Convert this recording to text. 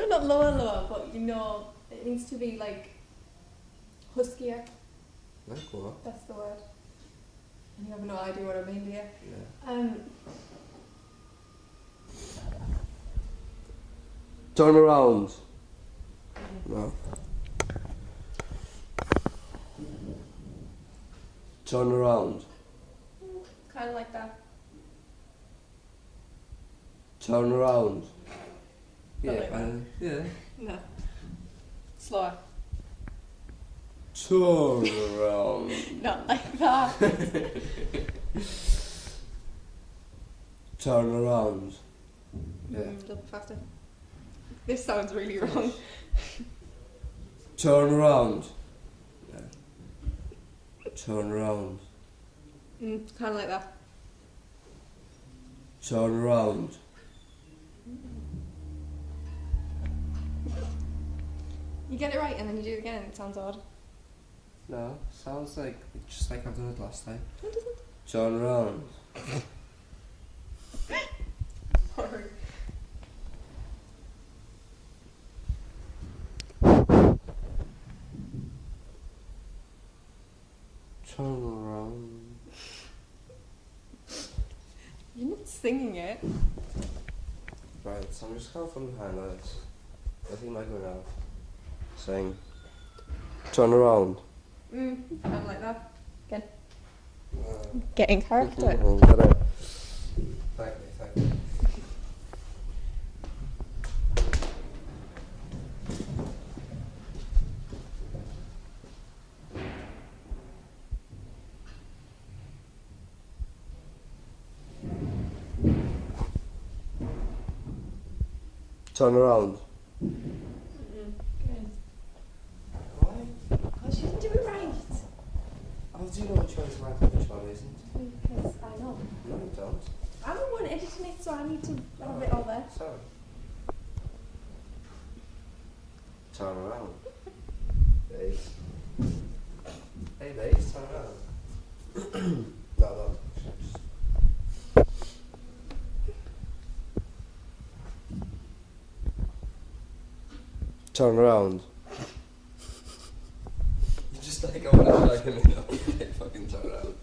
not lower, but you know, it needs to be like huskier. Like what? That's the word. You have no idea what I mean, do you? Yeah. Turn around. No. Turn around. Kind of like that. Turn around. Yeah. like that. Yeah. No. Slower. Turn around. Not like that. Turn around. Yeah. A little bit faster. This sounds really wrong. Turn around. Yeah. Turn around. Kind of like that. Turn around. You get it right and then you do it again. It sounds odd. No, sounds like just like I've done it last time. No, it doesn't. Turn around. Sorry. Turn around. You're not singing it. Right, so I'm just going from behind this. I think my go now. Saying, turn around. Kind of like that. Again. Uh, Getting character. Thank you, thank you. Turn around. Good. Why? Because you didn't do it right. How do you know which one's right and which one isn't? Because I know. No, you don't. I'm the one editing it, so I need to have it all there. Sorry. Turn around. Bass. Hey, bass, turn around. No. Turn around. You just like, I want to like him in the fucking turn around.